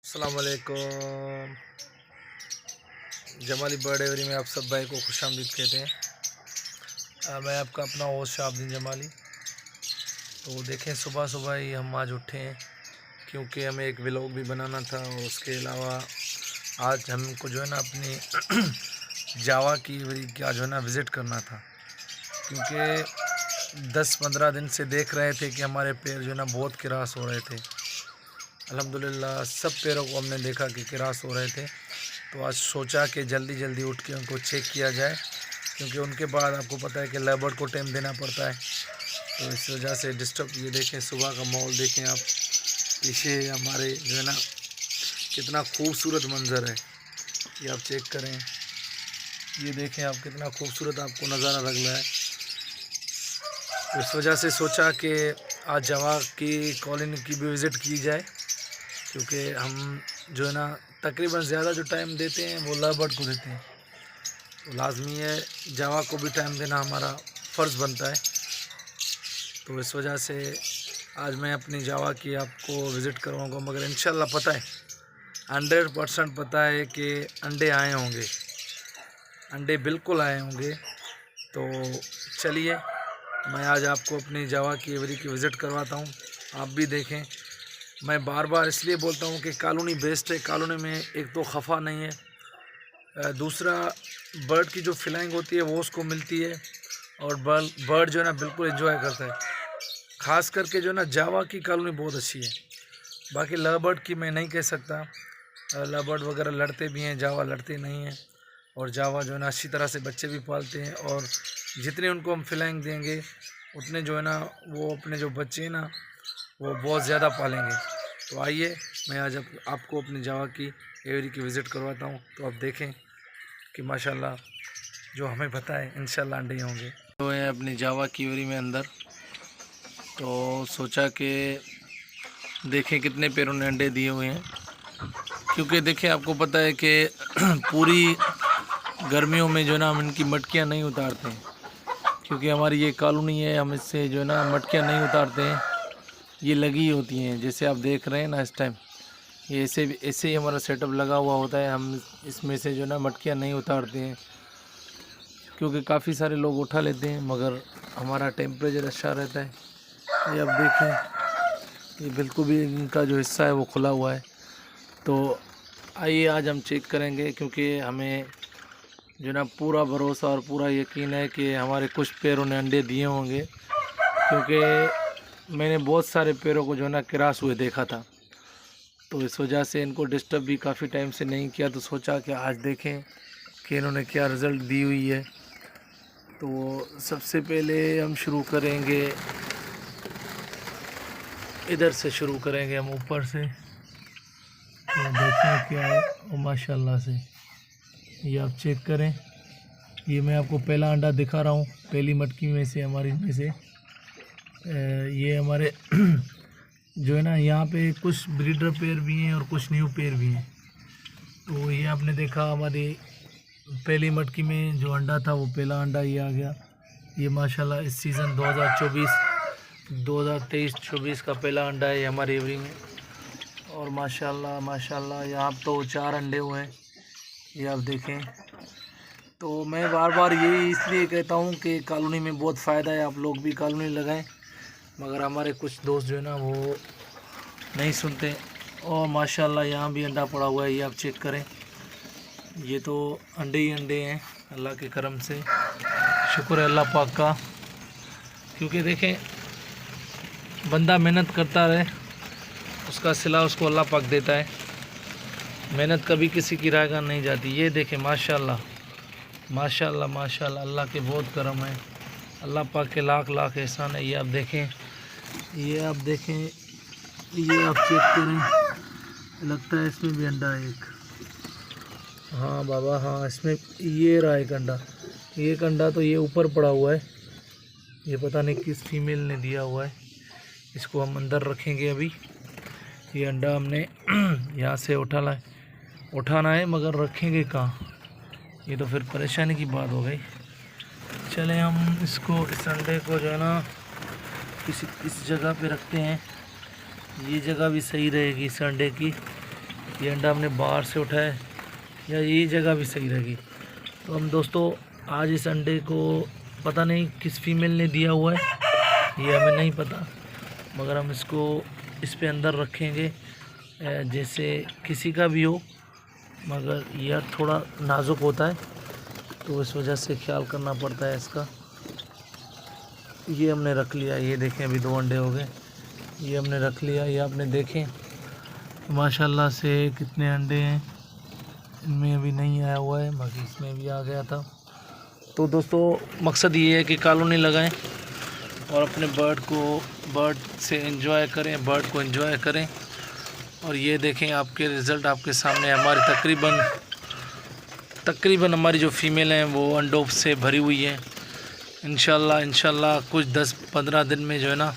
अस्सलाम वालेकुम। Jamali bird every में आप सब भाई को खुशामदीद कहते हैं। मैं आपका अपना होस्ट शाहबुद्दीन जमाली। तो देखें, सुबह सुबह ही हम आज उठे हैं क्योंकि हमें एक व्लॉग भी बनाना था और उसके अलावा आज हमको जो है ना अपनी जावा की क्या जो है ना विज़िट करना था, क्योंकि 10-15 दिन से देख रहे थे कि हमारे पैर जो है ना बहुत किरास हो रहे थे। अल्हम्दुलिल्लाह सब पैरों को हमने देखा कि किरास हो रहे थे, तो आज सोचा कि जल्दी जल्दी उठ के उनको चेक किया जाए, क्योंकि उनके बाद आपको पता है कि लेबर को टाइम देना पड़ता है। तो इस वजह से डिस्टर्ब। ये देखें सुबह का माहौल, देखें आप पीछे हमारे जो है ना कितना खूबसूरत मंज़र है, ये आप चेक करें। ये देखें आप कितना खूबसूरत आपको नज़ारा लग रहा है। तो इस वजह से सोचा कि आज जवा की कॉलोनी की भी विज़िट की जाए, क्योंकि हम जो है ना तकरीबन ज़्यादा जो टाइम देते हैं वो लव बर्ड को देते हैं, तो लाजमी है जावा को भी टाइम देना हमारा फ़र्ज़ बनता है। तो इस वजह से आज मैं अपनी जावा की आपको विज़िट करवाऊँगा, मगर इंशाल्लाह पता है 100% पता है कि अंडे आए होंगे, अंडे बिल्कुल आए होंगे। तो चलिए मैं आज आपको अपनी जावा की एवरी की विज़िट करवाता हूँ, आप भी देखें। मैं बार बार इसलिए बोलता हूँ कि कॉलोनी बेस्ट है। कॉलोनी में एक तो खफा नहीं है, दूसरा बर्ड की जो फ्लाइंग होती है वो उसको मिलती है, और बर्ड जो है ना बिल्कुल एंजॉय करता है। ख़ास करके जो है ना जावा की कॉलोनी बहुत अच्छी है। बाकी लव बर्ड की मैं नहीं कह सकता, लव बर्ड वगैरह लड़ते भी हैं, जावा लड़ते नहीं हैं। और जावा जो है ना अच्छी तरह से बच्चे भी पालते हैं, और जितने उनको हम फ्लाइंग देंगे उतने जो है ना वो अपने जो बच्चे हैं ना वो बहुत ज़्यादा पालेंगे। तो आइए मैं आज आपको अपनी जावा की एवरी की विज़िट करवाता हूँ, तो आप देखें कि माशाल्लाह जो हमें पता है इंशाल्लाह अंडे होंगे। तो है अपनी जावा की एवरी में अंदर, तो सोचा कि देखें कितने पेड़ों ने अंडे दिए हुए हैं, क्योंकि देखें आपको पता है कि पूरी गर्मियों में जो है ना हम इनकी मटकियाँ नहीं उतारते हैं, क्योंकि हमारी ये कॉलोनी है, हम इससे जो है ना मटकियाँ नहीं उतारते हैं, ये लगी होती हैं। जैसे आप देख रहे हैं ना इस टाइम, ये ऐसे ही हमारा सेटअप लगा हुआ होता है। हम इसमें से जो है ना मटकियाँ नहीं उतारते हैं, क्योंकि काफ़ी सारे लोग उठा लेते हैं, मगर हमारा टेम्परेचर अच्छा रहता है। ये आप देखें, ये बिल्कुल भी इनका जो हिस्सा है वो खुला हुआ है। तो आइए आज हम चेक करेंगे, क्योंकि हमें जो ना पूरा भरोसा और पूरा यकीन है कि हमारे कुछ पैरों ने अंडे दिए होंगे, क्योंकि मैंने बहुत सारे पैरों को जो है ना किरास हुए देखा था। तो इस वजह से इनको डिस्टर्ब भी काफ़ी टाइम से नहीं किया, तो सोचा कि आज देखें कि इन्होंने क्या रिज़ल्ट दी हुई है। तो सबसे पहले हम शुरू करेंगे, इधर से शुरू करेंगे हम ऊपर से। तो देखें क्या है, और माशाल्लाह से ये आप चेक करें। ये मैं आपको पहला अंडा दिखा रहा हूँ, पहली मटकी में से हमारी में से ये हमारे जो है ना यहाँ पे कुछ ब्रीडर पेयर भी हैं और कुछ न्यू पेयर भी हैं। तो ये आपने देखा हमारी पहली मटकी में जो अंडा था वो पहला अंडा ये आ गया। ये माशाल्लाह इस सीज़न 2023-24 का पहला अंडा है हमारी एवरी में। और माशाल्लाह माशाल्लाह यहाँ तो 4 अंडे हुए हैं, ये आप देखें। तो मैं बार बार यही इसलिए कहता हूँ कि कॉलोनी में बहुत फ़ायदा है, आप लोग भी कॉलोनी लगाएं, मगर हमारे कुछ दोस्त जो है ना वो नहीं सुनते। और माशाल्लाह यहाँ भी अंडा पड़ा हुआ है, ये आप चेक करें। ये तो अंडे ही अंडे हैं, अल्लाह के करम से, शुक्र है अल्लाह पाक का। क्योंकि देखें बंदा मेहनत करता रहे, उसका सिला उसको अल्लाह पाक देता है। मेहनत कभी किसी की रायगा नहीं जाती। ये देखें माशाल्लाह माशाल्लाह माशाल्लाह, अल्लाह के बहुत करम है, अल्लाह पाक के लाख लाख एहसान है। ये आप देखें, ये आप देखें, ये आप चेक करें, लगता है इसमें भी अंडा है एक। हाँ बाबा हाँ, इसमें ये रहा एक अंडा। एक अंडा तो ये ऊपर पड़ा हुआ है, ये पता नहीं किस फीमेल ने दिया हुआ है। इसको हम अंदर रखेंगे अभी। ये अंडा हमने यहाँ से उठाना है, मगर रखेंगे कहाँ, ये तो फिर परेशानी की बात हो गई। चले हम इसको, इस अंडे को जो है ना किसी इस जगह पे रखते हैं। ये जगह भी सही रहेगी इस अंडे की, ये अंडा हमने बाहर से उठाया या ये जगह भी सही रहेगी। तो हम दोस्तों आज इस अंडे को पता नहीं किस फीमेल ने दिया हुआ है, ये हमें नहीं पता, मगर हम इसको इस पे अंदर रखेंगे जैसे किसी का भी हो, मगर यह थोड़ा नाजुक होता है तो इस वजह से ख्याल करना पड़ता है इसका। ये हमने रख लिया, ये देखें अभी 2 अंडे हो गए, ये हमने रख लिया। ये आपने देखें माशाल्लाह से कितने अंडे हैं, इनमें अभी नहीं आया हुआ है, बाकी इसमें भी आ गया था। तो दोस्तों मकसद ये है कि कॉलोनी लगाएं और अपने बर्ड से एंजॉय करें, बर्ड को एंजॉय करें। और ये देखें आपके रिज़ल्ट आपके सामने, हमारी तकरीबन हमारी जो फीमेल हैं वो अंडों से भरी हुई है। इंशाल्लाह कुछ 10-15 दिन में जो है ना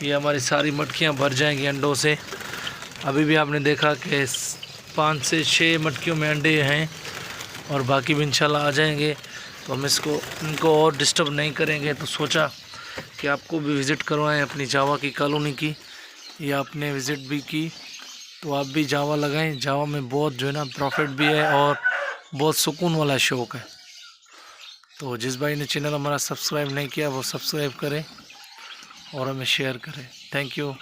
ये हमारी सारी मटकियां भर जाएंगी अंडों से। अभी भी आपने देखा कि 5 से 6 मटकियों में अंडे हैं और बाकी भी इंशाल्लाह आ जाएंगे। तो हम इनको और डिस्टर्ब नहीं करेंगे, तो सोचा कि आपको भी विज़िट करवाएं अपनी जावा की कॉलोनी की। ये आपने विज़िट भी की तो आप भी जावा लगाएं। जावा में बहुत जो है ना प्रॉफिट भी है और बहुत सुकून वाला शौक़ है। तो जिस भाई ने चैनल हमारा सब्सक्राइब नहीं किया वो सब्सक्राइब करें और हमें शेयर करें। Thank you.